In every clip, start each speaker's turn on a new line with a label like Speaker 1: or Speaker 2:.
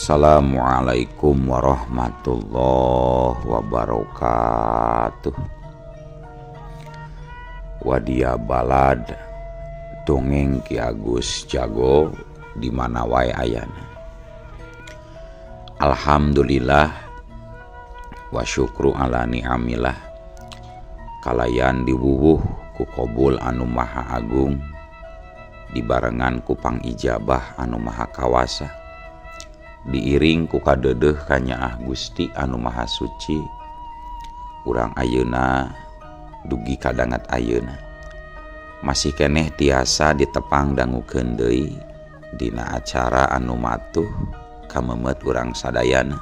Speaker 1: Assalamualaikum warahmatullahi wabarakatuh. Wadia balad dongeng Ki Agus Jago di mana wae ayana. Alhamdulillah wa syukru ala ni'amillah. Kalayan diwuwuh ku qabul anu maha agung, dibarengan ku pangijabah anu maha kawasa, diiring ku kadedeh kanyaah Gusti anu maha suci. Urang ayeuna dugi kadangat ayeuna masih keneh tiasa ditepang dangukeun deui dina acara anu matuh kamemet urang sadayana.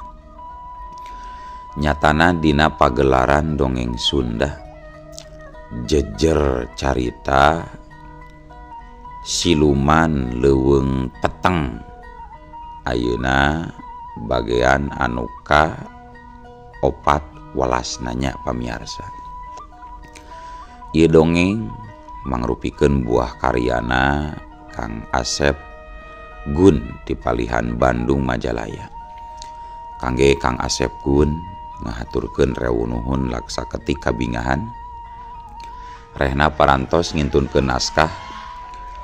Speaker 1: Nyatana dina pagelaran dongeng Sunda jejer carita siluman leuweung peteng ayeuna bagean anu ka 4 walasnanya pamiarsa. Ieu dongeng mangrupikeun buah karyana Kang Asep Gun ti Palihan Bandung Majalaya. Kangge Kang Asep Gun ngahaturkeun rewu nuhun laksa ketik kabingahan, rehna parantos ngintunkeun naskah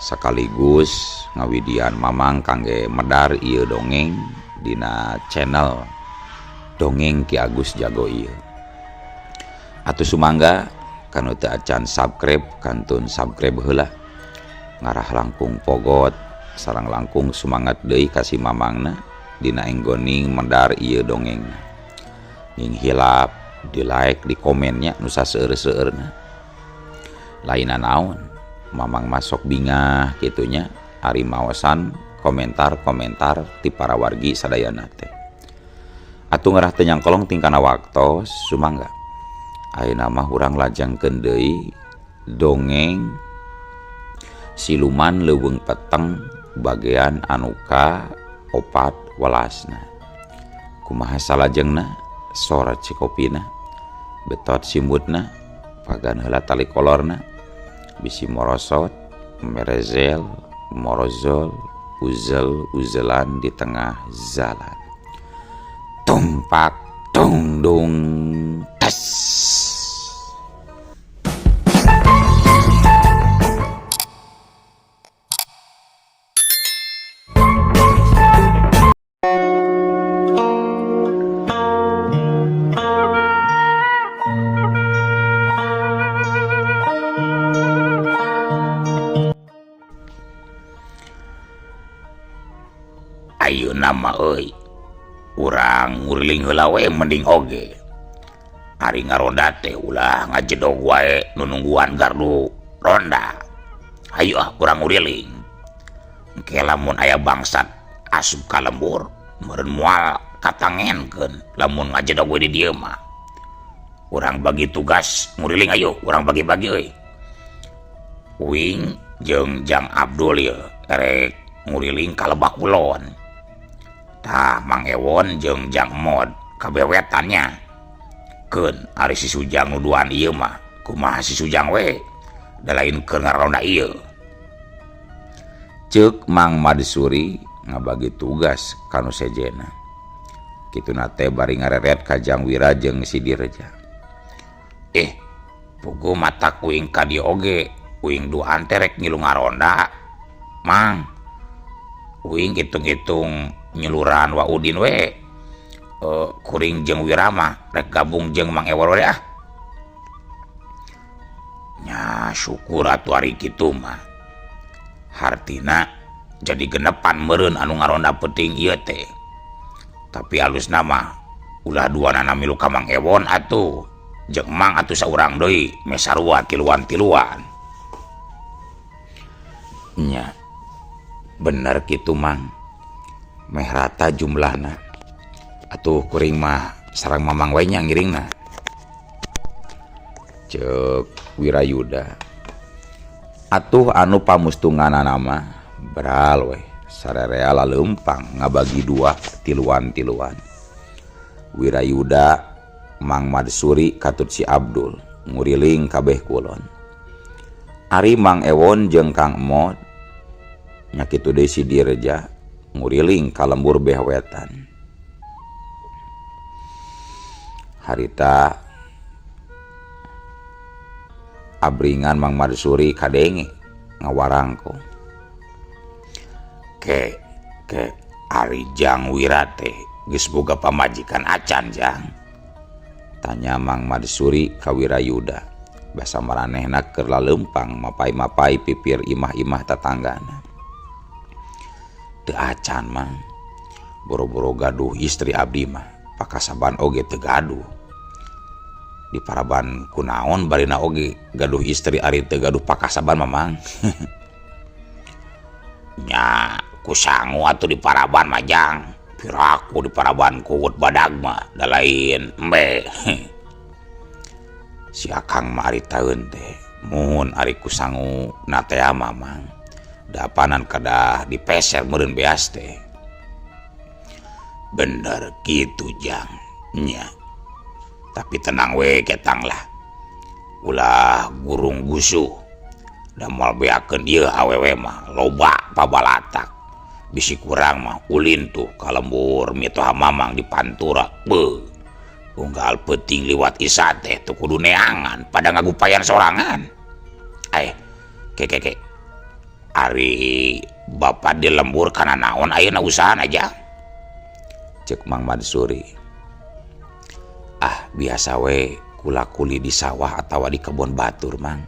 Speaker 1: sekaligus ngawidian mamang kangge medar ieu dongeng dina channel dongeng Ki Agus Jago ieu. Atuh sumangga kanu teu acan subscribe kantun subscribe heula, ngarah langkung pogot sareng langkung sumangat deui kasih mamangna dina enggoning medar ieu dongengna. Ning hilap di like di komennya nu saseueur-seueurna. Laina naon mamang masuk bingah kitunya ari maosan komentar-komentar ti para wargi sadayana teh. Atuh ngarah teu nyangkolong tingkana waktos sumangga ayeuna mah urang lajengkeun deui dongeng siluman leuweung peteng bagean anu ka 4 walasna. Kumaha salajengna sora cikopina betot simutna pagan heula tali kolorna bisi morosot merezel morozol uzel-uzelan di tengah jalan. Tumpak dung dung tes. Ayeuna mah euy urang nguriling heula we mending oge. Ari ngaronda teh ulah ngajedog wae nu nungguan gardu ronda. Hayu urang nguriling. Engke lamun aya bangsat asup ka lembur meureun moal katangenkeun lamun ngajedog we di dieu mah. Urang bagi tugas nguriling ayo urang bagi-bagi euy. Uing jeung Jang Abdul ye erek nguriling ka Lebak Kulon. Tah Mang Ewon jeung Jang Mod kabewetannya keun ari si Sujang nuduhan ieu mah kumaha si Sujang we da lain keur ngaronda ieu. Ceuk Mang Madsuri ngabagi tugas kanu sejena. Kituna teh bari ngareret ka Jang Wira jeung si Dirja. Puguh matak uing ka dieu oge uing duaan teh rek ngilu ngaronda Mang. Uing hitung-hitung nyeluran wa Udin we kuring jeung Wirama rek gabung jeung Mang Ewon we ah. Nya syukur atuh ari kitu mah. Hartina jadi genepan meureun anu ngaronda penting ieu teh. Tapi alusna mah ulah duanana milu ka Mang Ewon atuh jeung Mang atuh saurang deui me sarua tiluan-tiluan. Nya bener kitu Mang. Meh rata jumlahna. Atuh kuring mah sareng mamang wae nya ngiringna. Ceuk Wirayuda. Atuh anu pamustunganana mah beral we sarerea laleumpang ngabagi 2 tiluan-tiluan. Wirayuda Mang Madsuri katut si Abdul nguriling kabeh kulon. Ari Mang Ewon jeung Kang Mod nya kitu deui si Dirja nguriling ka lembur bewetan. harita abringan Mang Madsuri kadenge ngawarangko ke ari Jang Wirate geus boga pamajikan acan Jang, tanya Mang Madsuri ka Wirayuda. Basa maranehna keur laleumpang mapai-mapai pipir imah-imah tatanggana. Teu acan Mang, boro-boro gaduh istri abdi mah pakasaban oge teu gaduh. Di paraban kunaon barina oge gaduh istri ari teu gaduh pakasaban Mamang. Nya kusangu atuh di paraban mah Jang, piraku di paraban kuut badag mah da lain embe. Si Akang mah ari taeun teh mun ari kusangu na teh Mamang dapanan kadah dipeser meureun beas teh. Bener gitu Jang nya, tapi tenang we ketang lah, ulah gurung gusuh da moal beakeun ieu awewe mah loba pabalatak. Bisi kurang mah ulin tuh ka lembur mitoha Mamang di Pantura beuh, unggal peuting liwat isa teh tuh kudu neangan pada ngagupayan sorangan. Ke ari bapak di lembur kana naon ayeuna usaha aja, cek Mang Madsuri. Biasa we kula kuli di sawah atawa di kebon batur Mang.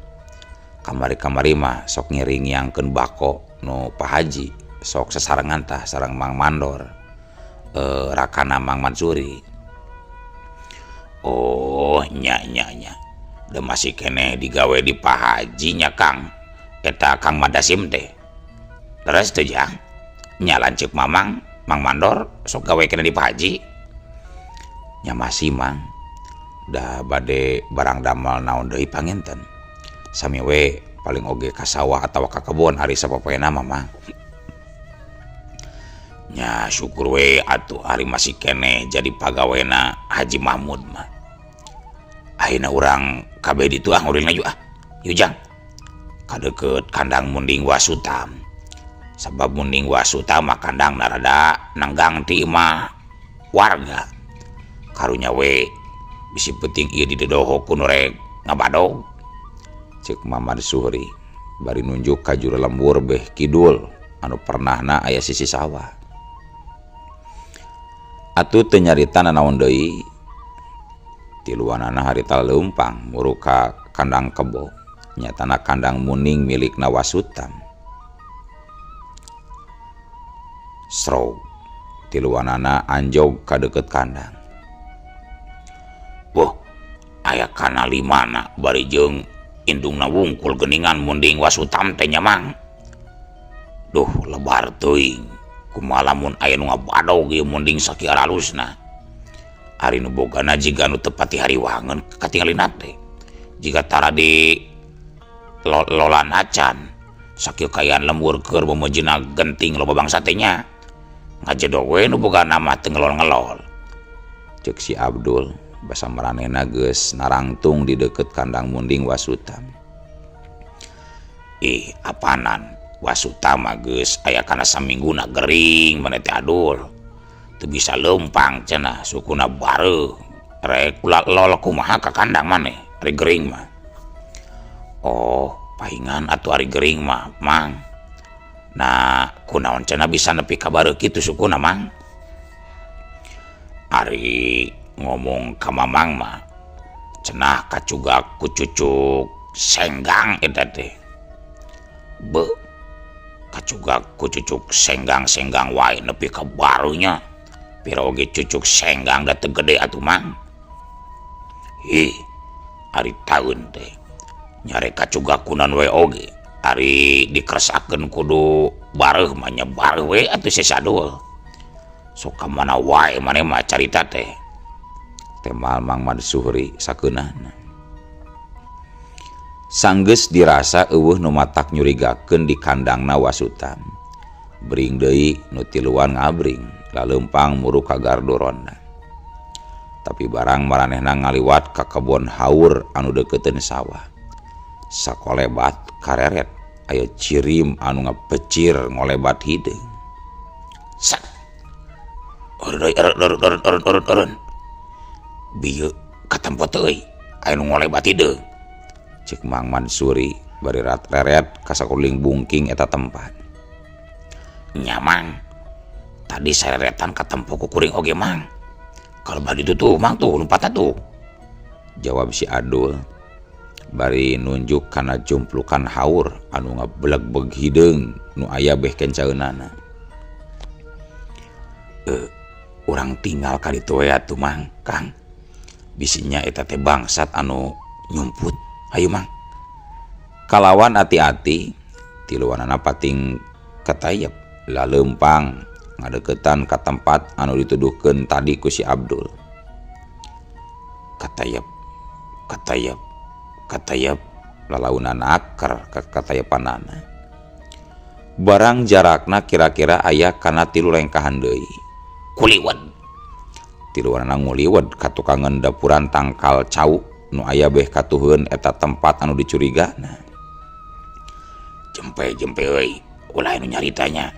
Speaker 1: Kamari-kamari mah sok ngiringiangkeun bako nu Pak Haji, sok sasarengan tah sareng Mang Mandor, rakana Mang Madsuri. Oh nya da masih kene digawe di Pak Haji nya Kang, eta Kang Madasim teh. Terus teh Jang nya lanceuk Mamang Mang Mandor sok gawe kene di Pak Haji. Nya masih Mang, da bade barang damel naon deui panginten, sami we paling oge ka sawah atawa ka kebon ari sapopoena Mamang. Nya syukur we atuh ari masih kene jadi pagawena Haji Mahmud mah. Ayeuna urang kabeh ditu ngurilna yuk Jang ka deukeut kandang Munding Wasutam. Sabab Munding Wasutam mah kandang narada nanggang ti imah warga. Karunya we bisi penting ieu didodoho ku nu rek ngabadog, cek Mang Madsuri bari nunjuk ka juru lembur beh kidul anu pernahna aya sisi sawah. Atuh teu nyarita nanaon deui, tiluanana harita leumpang muru ka kandang kebo, nyatana kandang Munding milikna Wasutam. Srog tiluanana anjog ka deukeut kandang. Wah, aya kana limana bari jeung indungna wungkul geuningan Munding Wasutam teh nya Mang. Duh lebar teuing, kumaha lamun aya nu ngabadog ieu Munding sakieu alusna. Ari nu bogana jiga nu teu pati hariwangeun katingalina teh. Jiga tara di lolan acan sakieu kayaan lembur keur memejina genting loba bangsa teh nya. Ngajedog we nu bogana mah teu ngelol-ngelol. Cek si Abdul basa maranehna geus narangtung di deukeut kandang Munding Wasutam. Apanan Wasutam mah geus aya kana samingguna gering maneh teh Adul. Teu bisa leumpang cenah sukuna bareuh. Rek ulah lol kumaha ka kandang maneh ari gering mah. Oh, pahingan atuh ari gering mah, Mang. Nah, kunaon cenah bisa nepi ka bareuh kitu sukuna, Mang? Ari ngomong ka Mamang mah cenah kacugak ku cucuk senggang eta teh. Be kacugak ku cucuk senggang-senggang wae nepi ka barunya. Pira oge cucuk senggang da teu gede atuh Mang. Ari taeun teh nyare kacugak kunan we oge ari dikeresakeun kudu bareuh mah nya bareuh we atuh sesadul. Sok ka mana wae maneh mah carita teh. Temal Mang Madsuri sakeunahna. Sanggeus dirasa eueuh nu matak nyurigakeun di kandangna Wasutam. Bring deui nu tiluan ngabring laleumpang muru ka gardu ronda. Tapi barang maranehna ngaliwat ka kebon haur anu deukeuten sawah. Sakolebat kareret aya cirim anu ngapecir ngolebat hideung. Sak. Urun. Bieu
Speaker 2: katempo teu euy aya nu ngolebat hideung
Speaker 1: cek Mang Mansuri bari reret ka sakuling bungking eta tempat.
Speaker 2: Nya Mang, tadi sareretan katempo ku kuring oge Mang. Kalau badi tuh Mang tuh lompatna tuh,
Speaker 1: jawab si Adul bari nunjuk kana jumplukan haur anu ngabeleg-beg hideung nu aya beh kencaeunana.
Speaker 2: urang tinggal ka ditu we atuh Mang, Kang. Bisinya eta teh bangsat anu nyumput. Ayo Mang.
Speaker 1: Kalawan hati-hati tiluanana pating katayep laleumpang ngadeukeutan ka tempat anu dituduhkeun tadi ku si Abdul. Katayep lalaunan akar ka katayepanana. Barang jarakna kira-kira aya kana 3 lengkahan deui.
Speaker 2: Kuliwed.
Speaker 1: Tiluanana nguliwed ka tukangan dapuran tangkal cau nu aya beh katuheun eta tempat anu dicurigana.
Speaker 2: Jempe euy, ulah anu nyaritanya.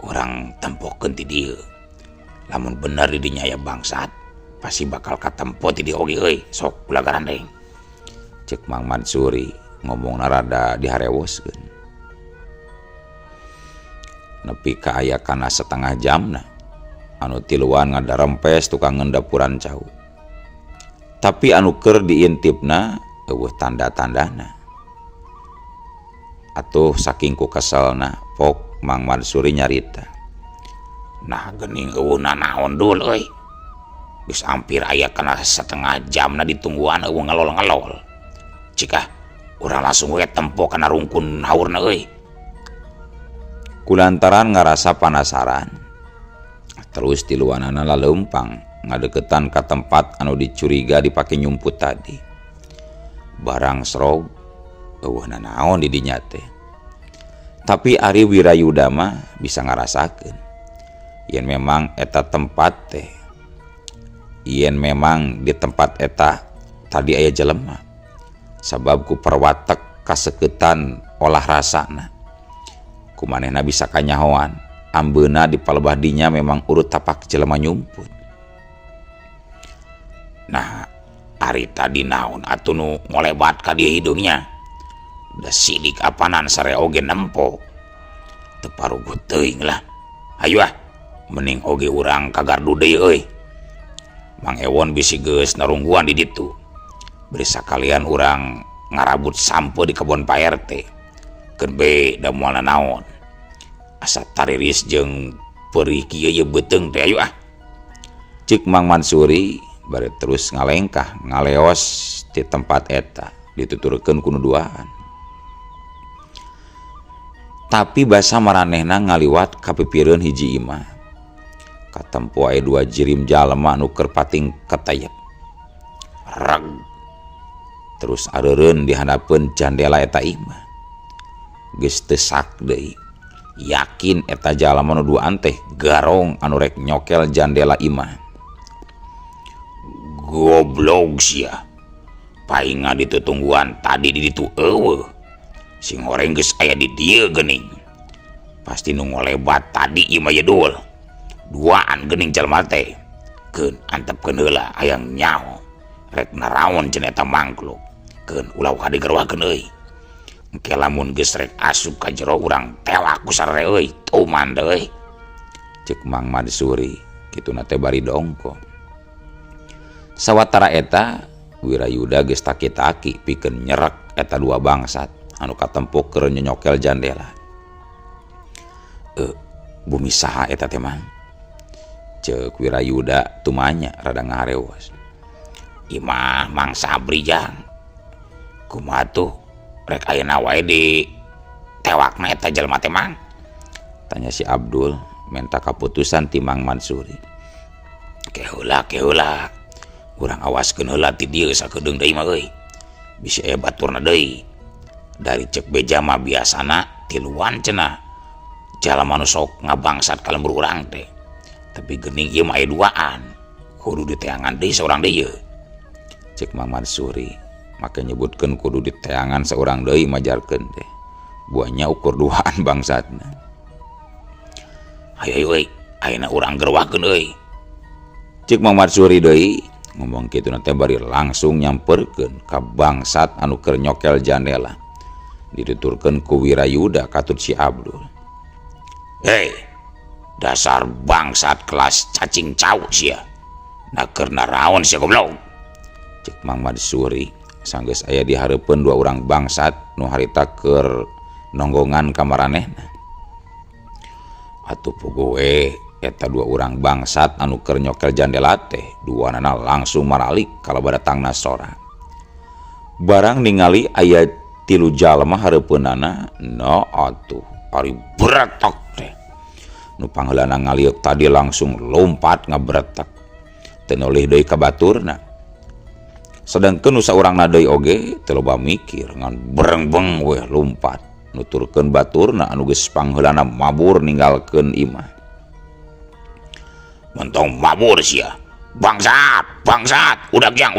Speaker 2: Urang tempokeun ti dieu. Lamun bener di dinya aya bangsat, pasti bakal katempo ti dieu oge euy. Sok ulah garandeng.
Speaker 1: Cek Mang Mansuri ngomongna rada diharewoskeun. Nepi ka aya kana setengah jamna anu tiluan ngadarempes tukang dapuran cau. Tapi anu keur diintipna eueuh tanda-tandana. Atuh saking ku keselna pok Mang Mansuri nyarita.
Speaker 2: Nah geuning eueuna naon dul euy. Geus hampir aya kana setengah jamna ditungguan eueuh ngelol-ngelol. Cika urang langsung we tempo kana rungkun haurna euy.
Speaker 1: Kulantaran ngarasa panasaran, terus tiluanana laleumpang ngadeuketan ka tempat anu dicuriga dipake nyumput tadi. Barang srog eueuhna naon di dinya teh. Tapi Ari Wirayuda mah bisa ngarasakeun yen memang eta tempat teh, yen memang di tempat eta tadi aya jelema. Sabab ku perwatek kaseuketan olah rasana. Kumanehna bisa kanyahoan ambeuna di palebah dinya memang urut tapak jelema nyumput.
Speaker 2: Nah, ari tadi naon atuh nu ngolebat ka dieu hidungnya. Da sidik apanan sare oge nempo. Teu paruguh teuing lah. Hayu ah, mending oge urang kagardu deui euy. Mang Ewon bisi geus narungguan di ditu. Beri sakalian urang ngarabut sampo di kebon Pak RT. Keun be da moalna naon. Asa tariris jeung perih kieu ye beuteung teh ayu ah.
Speaker 1: Cik Mang Mansuri bari terus ngalengkah ngaleos di tempat eta dituturkeun ku nuduaan. Tapi basa maranehna ngaliwat kapipireun hiji imah. Katempo aya 2 jirim jalema anu keur pating katayep.
Speaker 2: Reg.
Speaker 1: Terus areureun di handapeun jandela eta imah. Geus teu sak deui. Yakin eta jalema nu duaan teh garong anu rek nyokel jandela imah.
Speaker 2: Goblok sia. Painga ditutungguan tadi di ditu eueuh. Sing horeng geus aya di dieu geuning. Pasti nu ngolebat tadi imah ye dul. Duaan geuning jalma teh. Keun antepkeun heula hayang nyaho. Rek naraon cenah eta mangkluk. Keun ulah kadegerwakeun euy. Engke lamun geus rek asup ka jero urang tewak ku sarere euy. Tuman deui.
Speaker 1: Cek Mang Mansuri kituna teh bari dongko. Sawatara eta Wirayuda geus taki-taki pikeun nyerek eta 2 bangsat anu katempo keur nyokel jandela.
Speaker 2: Bumi saha eta teh Mang?
Speaker 1: Ceuk Wirayuda tumanya rada ngarewas.
Speaker 2: Imah Mang Sabri jang. Kumaha tuh rek ayeuna wae di tewakna eta jelema teh Mang?
Speaker 1: Tanya si Abdul minta kaputusan ti Mang Mansuri.
Speaker 2: Keheula. Urang awaskeun heula ti dieu sakedeung deui mah euy. Bisi aya baturna deui. Dari cek beja mah biasana tiluan cenah. Jalema nu sok ngabangsat ka lembur urang teh. Tapi geuning ieu mah aya duaan. Kudu diteangan deui saurang deui.
Speaker 1: Cek Mang Mansuri make nyebutkeun kudu diteangan saurang deui majarkeun teh. Buahnya ukur duaan bangsatna.
Speaker 2: Hayu euy, ayeuna urang gerwakeun euy.
Speaker 1: Cek Mang Mansuri deui ngomong gitu nanti bari langsung nyamperkeun ka bangsat anu keur nyokel jandela dituturkeun ku Wirayuda katut si Abdul.
Speaker 2: Hei, dasar bangsat kelas cacing cau sia. Na keur naraon sia goblok.
Speaker 1: Cek Mang Madsuri sanggeus aya di hareupeun dua urang bangsat nu harita keur nonggongan ka maranehna. Atuh puguh eta dua urang bangsat anu keur nyokel jandela teh duanana langsung maralik kalebet datangna sora. Barang ningali aya 3 jalma hareupeunana, no atuh ari bretek teh. Nu pangheulana ngaliuk tadi langsung lompat ngabretek. Teu nolih deui ka baturna. Sedangkeun nu saurangna deui oge teu loba mikir ngan berengbeng we lompat nuturkeun baturna anu geus pangheulana mabur ninggalkeun imah.
Speaker 2: Mentong mabur sia. Bangsat, udag jang.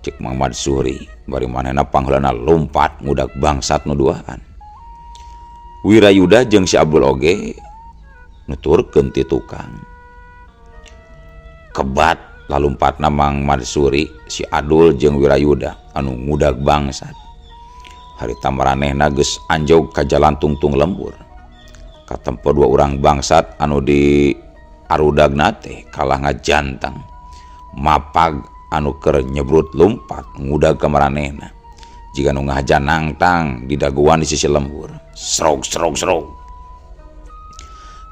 Speaker 1: Cek Mang Madsuri bari manehna pangheulana lompat ngudag bangsat nu duaan. Wirayuda jeung si Abdul oge nuturkeun ti tukang. Kebat lalumpatna Mang Madsuri, si Adul jeung Wirayuda anu ngudag bangsat. Harita maranehna geus anjog ka jalan tungtung lembur. Katempo dua urang bangsat anu di arudagna teh kalah ngajantang. Mapag anu keur nyebrut lompat ngudag ka maranehna. Jiga nu ngahajan nangtang di daguan di sisi lembur.
Speaker 2: Srog.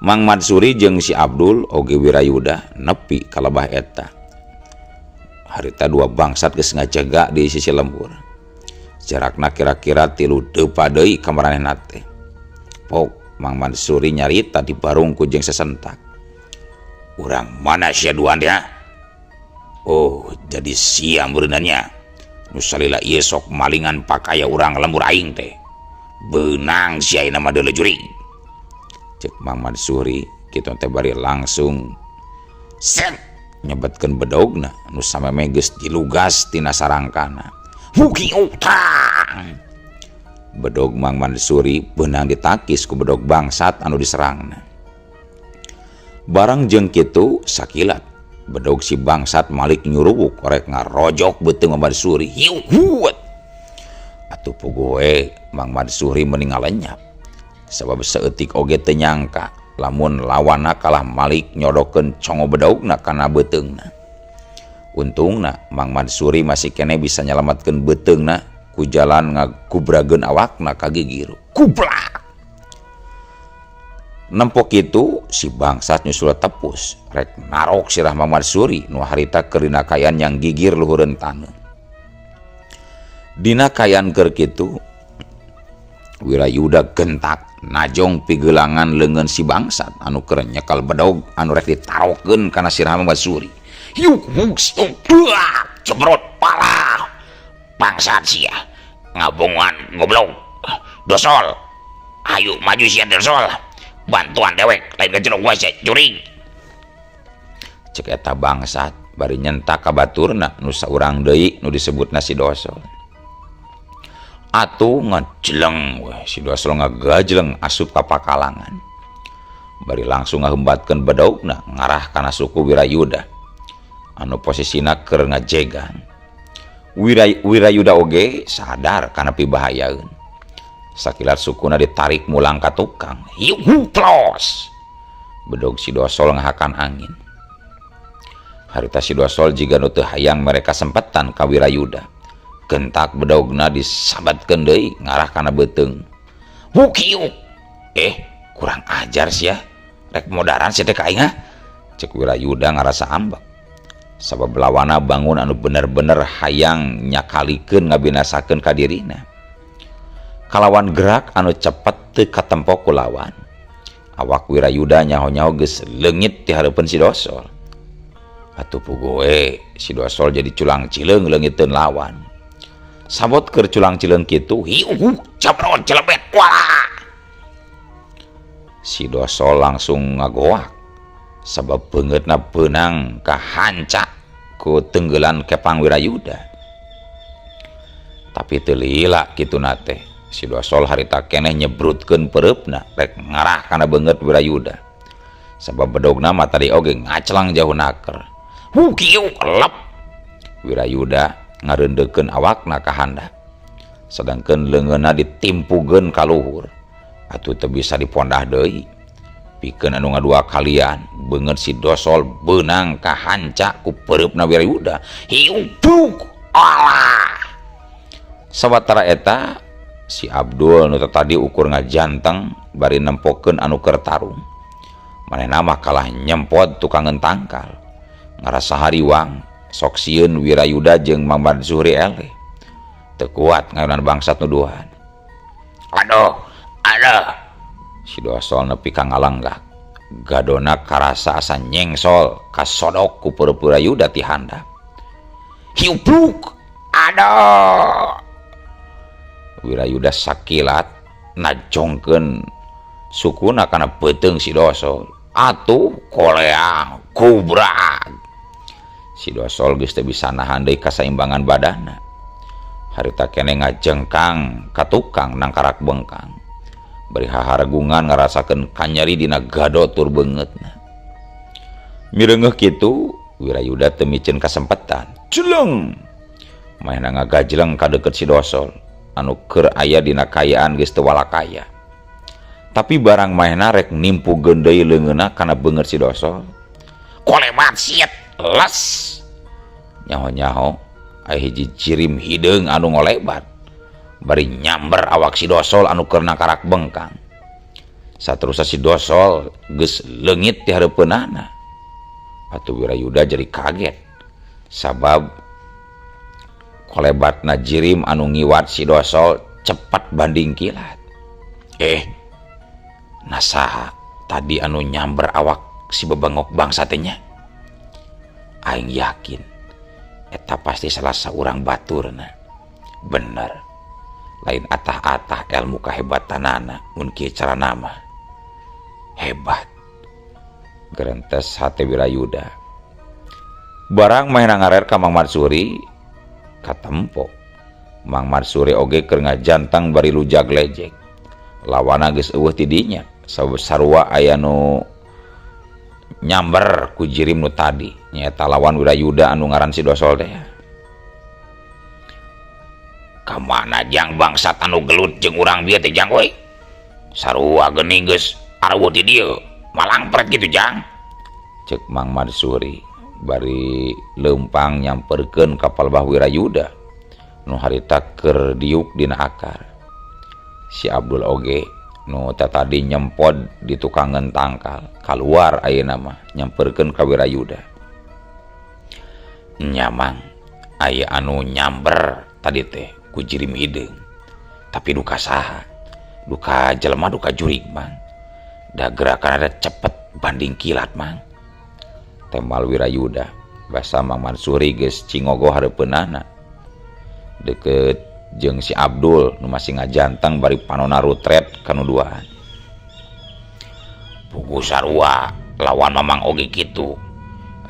Speaker 1: Mang Madsuri jeung si Abdul oge Wirayuda nepi ka lebah eta. Harita dua bangsat geus ngajaga di sisi lembur. Jarakna kira-kira 3 deupa deui ka maranehna teh. Pok Mang Madsuri nyarita di barungku jeung sesentak.
Speaker 2: Urang mana sia duan dia? Oh, jadi sia beunanya. Nu salila ieu sok malingan pakaya urang lembur aing teh. Beunang sia ayeuna mah deuleu juri.
Speaker 1: Cek Mang Madsuri kitu teh bari langsung
Speaker 2: set
Speaker 1: nyebetkeun bedogna nu sameme geus dilugas tina sarangkana.
Speaker 2: Mugi utang.
Speaker 1: Bedog Mang Madsuri beunang ditakis ku bedog bangsat anu diserangna. Barang jeung kitu sakilat bedog si bangsat malik nyuruwuk korek ngarojok beuteung Mang Madsuri.
Speaker 2: Hiu huet.
Speaker 1: Atuh puguh Mang Madsuri meninggal lenyap. Sabab saeutik oge teu nyangka lamun lawanna kalah malik nyodokeun congo bedogna kana beuteungna. Untungna Mang Madsuri masih kene bisa nyelamatkeun beuteungna ku jalan ngagubrageun awakna ka gigiru.
Speaker 2: Kublak.
Speaker 1: Nempok kitu si bangsat nyusul tepus rek narok sirah Mang Madsuri nu harita keur dina kayan yang gigir luhureun taneuh. Dina kayan keur kitu Wirayuda gentak najong pigelangan leungeun si bangsat anu keur nyekal bedog anu rek ditarokeun kana sirah Mang Madsuri.
Speaker 2: Yuk buak cebrot pala. Bangsat sia ngabongan goblok. Dosol. Ayo maju sia dosol. Bantuan dewek lain kejerok gua sia juri.
Speaker 1: Cek eta bangsat bari nyentak ka baturna nu saurang deui nu disebutna si Dosol. Atuh ngajleng we si Dosol ngagajleng asup ka pakalangan. Bari langsung ngahembatkeun bedogna ngarah kana suku Wirayuda anu posisina keur ngajegan. Wirayuda oge sadar kana pibahayaeun. Sakilat sukuna ditarik mulang ka tukang.
Speaker 2: Yuh plos.
Speaker 1: Bedog si Dosol ngahakan angin. Harita si Dosol jiga nu teu hayang mereka sempetan ka Wirayuda. Gentak bedogna disabatkeun deui ngarah kana beuteung.
Speaker 2: Wukiuk.
Speaker 1: Kurang ajar sia. Rek modaran sia teh ka aing. Cek Wirayuda ngarasa ambek. Sabab lawana bangun anu bener-bener hayang nyakalikeun ngabinasakeun ka dirina. Kalawan gerak anu cepet teu katempo ku lawan. Awak Wirayuda nyaho-nyaho geus leungit ti hareupeun si Dosol. Atuh puguh si Dosol jadi culang cileung leungiteun lawan. Sabot keur culang cileung kitu,
Speaker 2: hiu cabron celebet wala.
Speaker 1: Si Dosol langsung ngagoak. Sabab beungeutna beunang kahanca ku tenggelan kepang Wirayuda. Tapi teu lila kituna teh. Si Dosol harita keneh nyebrutkeun pereupna rek ngarah kana beungeut Wirayuda. Sabab bedogna mah tadi oge ngaclang jauh naker.
Speaker 2: pukiu kelep.
Speaker 1: Wirayuda ngarendekeun awakna ka handap, sedangkan leungeunna ditimpugeun ka luhur atuh teu bisa dipondah deui. Pikeun anu ngadua kalian beungeut si Dosol beunang ka hanca ku peureupna Wirayuda.
Speaker 2: Hiupuk alah.
Speaker 1: Sawatara eta si Abdul nu tadi ukur ngajanteng bari nempokeun anu keur tarung. Manehna mah kalah nyempot tukangeun tangkal. Ngarasa hariwang sok sieun Wirayuda jeung Mamad Zuhri eleh. Teu kuat ngayunan bangsat nuduhan.
Speaker 2: Aduh.
Speaker 1: Si Dosol nepi ka ngalenggak. Gadona karasa asa nyengsol kasodok ku peureub Wirayuda ti handap.
Speaker 2: Hiupuk. Aduh.
Speaker 1: Wirayuda sakilat najongkeun sukuna kana peuteung si Dosol. Atuh koleang kubrag. Si Dosol geus teu bisa nahan deui kasaimbangan badanna. Harita keneh ngajengkang ka tukang nangkarak bengkang. Bari haharagungan ngarasakeun kanyeri dina gado tur beungeutna. Mireungeuh kitu, Wirayuda teu miceun kasempetan. Jeleng. Maehna ngagajleng ka deukeut si Dosol anu keur aya dina kayaan geus teu walakaya. Tapi barang maehna rek nimpugeun deui leungeunna kana beungeut si Dosol.
Speaker 2: Kolebat siet les.
Speaker 1: Nyaho-nyaho aya hiji cirim hideung anu ngolebat bari nyamber awak si Dosol anu keur nangkarak bengkang. Saterusna si Dosol geus leungit ti hareupeunana. Atuh Wirayuda jadi kaget sabab kolebatna jirim anu ngiwat si Dosol cepat banding kilat. Nasaha tadi anu nyamber awak si bebengok bangsa teh nya? Aing yakin eta pasti salah saurang baturna. Bener, lain atah-atah ilmu kahebatanana mun kieu carana mah. Hebat. Gerentes hate Wirayuda. Barang maehna ngarer ka Mang Madsuri katempo. Mang Madsuri oge keur ngajantang bari lujag lejek. Lawana geus eueuh ti dinya. Sarua aya nu nyamber ku jirim nu tadi nyaeta lawan Wirayuda anu ngaran si Dosol teh.
Speaker 2: Kamana jang bangsat anu gelut jeung urang bieu teh jang we? Sarua geuning geus arawuh ti dieu. Malangpret kitu jang.
Speaker 1: Cek Mang Madsuri bari leumpang nyamperkeun ka palebah Wirayuda nu harita keur diuk dina akar. Si Abdul oge nu tadi nyempod di tukangeun tangkal kaluar ayeuna mah nyamperkeun ka Wirayuda.
Speaker 2: Nyamang aya anu nyamber tadi teh ku jirim hideung. Tapi duka saha? Duka jelema duka jurig mang. Da gerakan ada cepet banding kilat mang.
Speaker 1: Temal Wirayuda basa Mang Madsuri geus cingogo hareupeunana. Deukeut jeung si Abdul nu masih ngajanteng bari panonna rutret kanu duaan.
Speaker 2: Pugu sarua lawan Mamang oge kitu.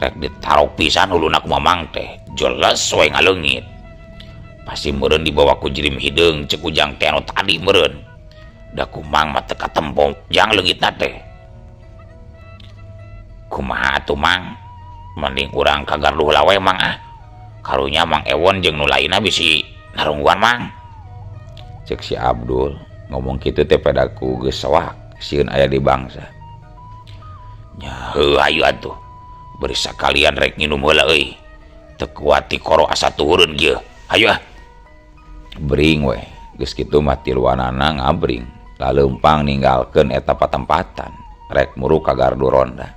Speaker 2: Rek ditarok pisan uluna ku Mamang teh, jelas we ngaleungit. Pasti meureun dibawa ku jirim hideung ceuk ujang teh anu tadi meureun. Da ku Mang mah teu katempo jang leungitna teh. Kumaha atuh Mang? Mending urang kagarduh lawe Mang ah. Karunya Mang Ewon jeung nu lainna bisi narungguan Mang.
Speaker 1: Cek si Abdul ngomong kitu teh pedaku geus sawak sieun aya di bangsa.
Speaker 2: Nya heuh ayu atuh. Beri sakalian rek nginum heula euy. Teu kuat ti koro asa tuhureun kieu. Hayu ah.
Speaker 1: Bring we. Geus kitu mah tiluanana ngabring. Laleumpang ninggalkeun eta patempatan rek muru ka gardu ronda.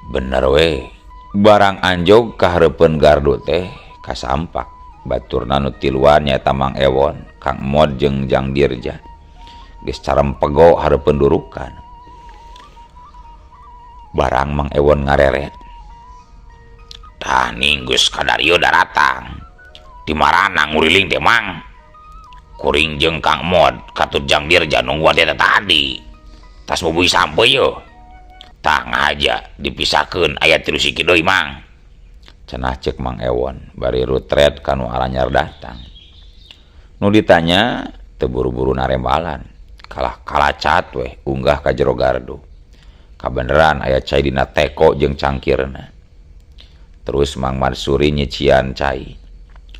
Speaker 1: Bener we. Barang anjog ka hareupeun gardu teh kasampak. Baturna nu tiluan nyaeta Mang Ewon, Kang Mod jeung Jang Dirja. Geus carempego hareupeun durukan. Barang Mang Ewon ngareret.
Speaker 2: Tah ning geus kadario daratang. Di marana nguriling teh Mang. Kuring jeung Kang Mod katut Jang Dirja nungguan teh tadi. Tas bubui sampai yo. Tah ngaja dipisahkeun aya 3 siki deui Mang.
Speaker 1: Cenah cek Mang Ewon bari rutret kanu aranyar datang. Nu ditanya teu buru-buru narembalan. Kalah kalacat weh unggah ka jero gardu. kabeneran aya cai dina teko jeung cangkirna. Terus Mang Madsuri nyician cai.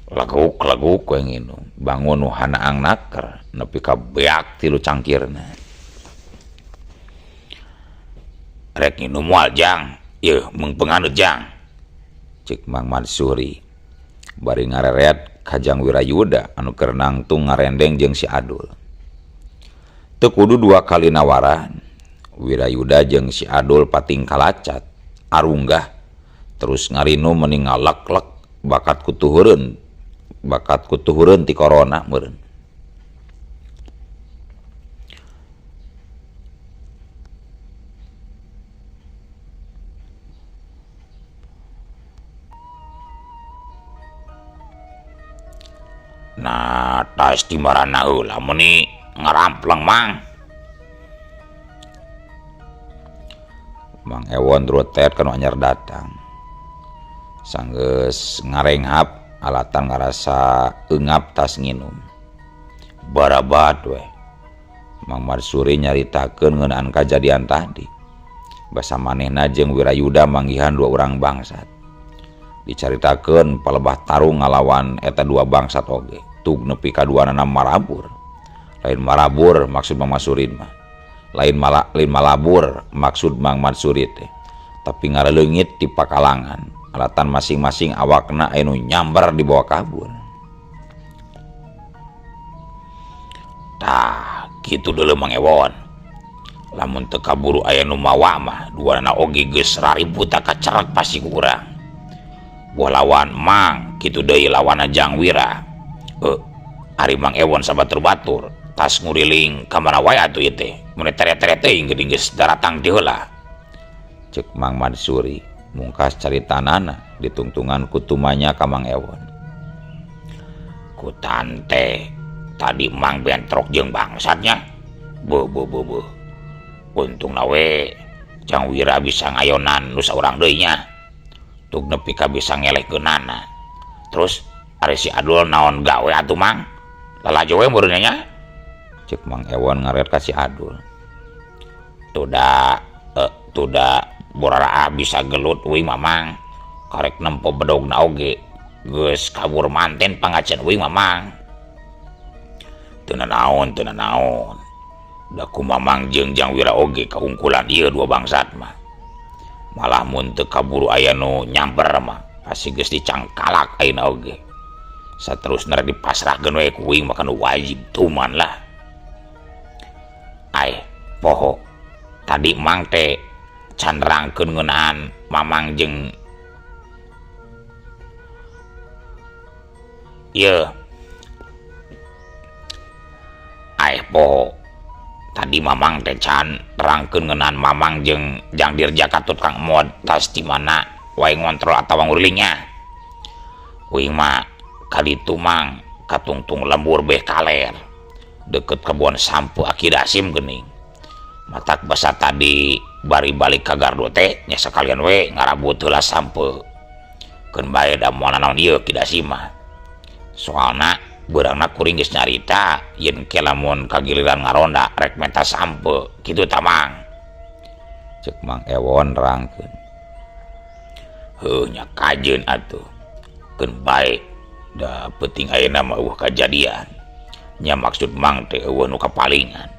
Speaker 1: Leguk-leguk we nginum. Bangun nu hanaang naker nepi ka beak tilu cangkirna.
Speaker 2: Rek nginum moal Jang. Yeuh mung penganut Jang.
Speaker 1: Cik Mang Madsuri. Bari ngareret ka Jang Wirayuda anu keur nangtung ngarendeng jeung si Adul. Teu kudu 2 kali nawaran. Wirayuda jeung si Adul pating kalacat, arunggah, terus ngarinu mending ngalek-lek bakat kutuhureun ti corona meureun.
Speaker 2: Nah, tas di marana heula mun ni ngarampleng Mang.
Speaker 1: Mang Ewon rutet kanu anyar datang. Sanggeus ngarenghap alatan ngarasa eungap tas nginum. Barabat we. Mang Madsuri nyaritakeun ngeunaan kajadian tadi. Basa manehna jeung Wirayuda manggihan 2 urang bangsat. Dicaritakeun palebah tarung ngalawan eta 2 bangsat oge. Tug nepi ka duanana marabur. Lain marabur maksud Mang Madsurin mah. Lain malabur maksud Mang Madsuri teh. Tapi ngareleungit ti pakalangan. Alatan masing-masing awakna anu nyamber di bawah kabur.
Speaker 2: Tah, kitu deuleu Mang Ewon. Lamun teu kaburu aya nu mawa mah duanana oge geus raributa kacerek pasti ku urang. Boh lawan Mang, kitu deui lawanna Jang Wira. Ari Mang Ewon sabatur-batur, tas nguriling ka mana wae atuh ieu teh. Mun tere-tere teuing geuning geus daratang ti heula.
Speaker 1: Cek Mang Madsuri, mungkas caritanana ditungtungan kutumanya ka Mang Ewon.
Speaker 2: Ku tante, tadi Mang bentrok jeung bangsatnya. Beuh. Untung we Jang Wira bisa ngayonan nu saurang deui nya. Tug nepi ka bisa ngelehkeunana. Terus ari si Adul naon gawe atuh Mang? Lalajo we meureunna nya.
Speaker 1: Cek Mang Ewon ngaret ka si Adul.
Speaker 2: Tuda borara bisa gelut uing Mamang. Karek nempo bedogna oge. Geus kabur manten pangaceun uing Mamang. Teu naon. Da ku Mamang jeung Jang Wira oge kaungkulan ieu 2 bangsat mah. Malah mun teu kaburu aya nu nyamper mah pasti geus dicangkalak ayeuna oge. Saterusna rek dipasrahkeun we ku uing mah kanu wajib tuman lah. Poho. Tadi Mang teh can rangkeun ngeunaan Mamang jeung ieu. Poho. Tadi Mamang teh can rangkeun ngeunaan Mamang jeung Jang Dirja Katut Kang Mod tas di mana wae ngontrol atawa ngurilingnya. Uing mah kaditu Mang katungtung lembur beh kaler. Deket kebun sampu Aki Dasim geuning. Matak basa tadi bari balik ka gardu teh nya sakalian we ngarabut heula sampe. Keun bae da moal naon ieu Ki Dasim mah. Soalna beurangna kuring geus nyarita yen ke lamun kagiliran ngaronda rek menta sampe kitu tah Mang.
Speaker 1: Cek Mang Ewon rangkeun.
Speaker 2: Heuh nya kajeun atuh. Keun bae da penting ayeuna mah eueuh kajadian. Nya maksud Mang teh eueuh nu kapalingan.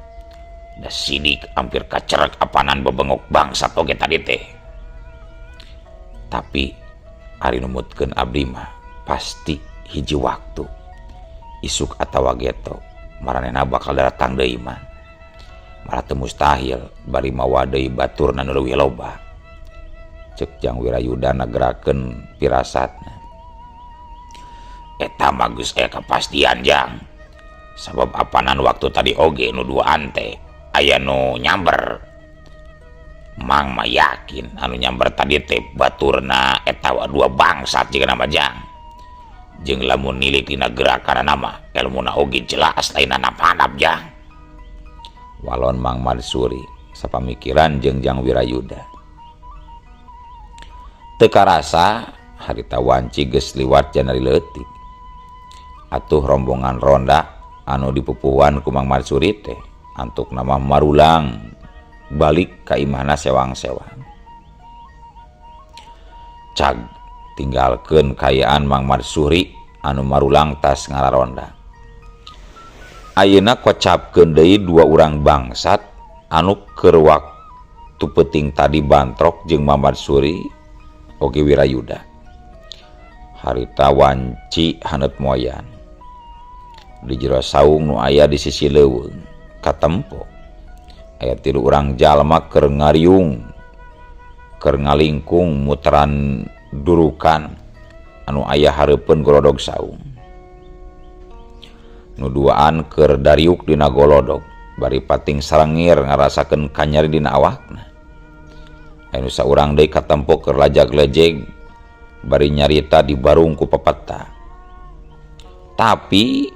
Speaker 2: Da sidik hampir kacerek apanan bebengok bangsat oge tadi teh. Tapi ari numutkeun abdi mah pasti hiji waktu isuk atawa geto maranehna bakal datang deui man. Malah teu mustahil bari mawa deui baturna nu leuwih loba. Cek Jang Wirayuda nagerakeun pirasatna. Eta mah geus aya kapastian Jang. Sabab apanan waktu tadi oge nu duaan teh aya nu nyamber. Mang mah yakin anu nyamber tadi teh baturna eta 2 bangsat jiga nama Jang. Jeung lamun nilik dina gerakanana mah elmuna oge jelas lain handap-handap Jang.
Speaker 1: Walon Mang Madsuri sapamikiran jeung Jang Wirayuda. Teu karasa harita wanci geus liwat janari leutik. Atuh rombongan ronda anu dipupuhan ku Mang Madsuri teh antuk nama marulang balik ka imahna sewang-sewang. Cag tinggalkeun kayaan Mang Madsuri anu marulang tas ngararonda. Ayeuna kocapkeun deui dua urang bangsat anu keur waktu peuting tadi bantrok jeung Mang Madsuri oge Wirayuda. Harita wanci haneut moyan. Di jero saung nu aya di sisi leuweung katempo aya 3 urang jalma keur ngariung keur ngalingkung muteran durukan anu aya hareupeun golodog saung. Nu duaan keur dariuk dina golodog bari pating sarengir ngarasakeun kanyari dina awakna. Anu saurang deui katempo keur lajag-lejeg bari nyarita dibarung ku pepeta. Tapi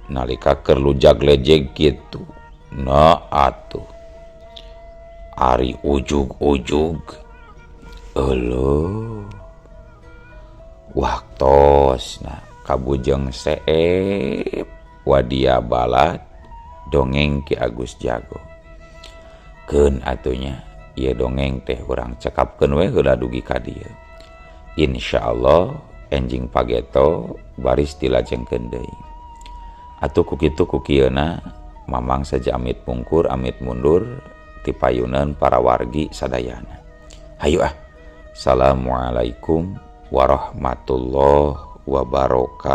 Speaker 1: nalika keur lujag-lejeg kitu, na atuh ari ujug-ujug eueuh waktosna kabujeng seep wadia balad dongeng Ki Agus Jago. Keun atunya ieu dongeng teh urang cekapkeun we heula dugi ka dieu. Insyaallah enjing pageto baris dilajengkeun deui. Atuh kukitu kukieuna mamang saja amit pungkur amit mundur ti payuneun para wargi sadayana. Hayu Assalamualaikum warahmatullahi wabarakatuh.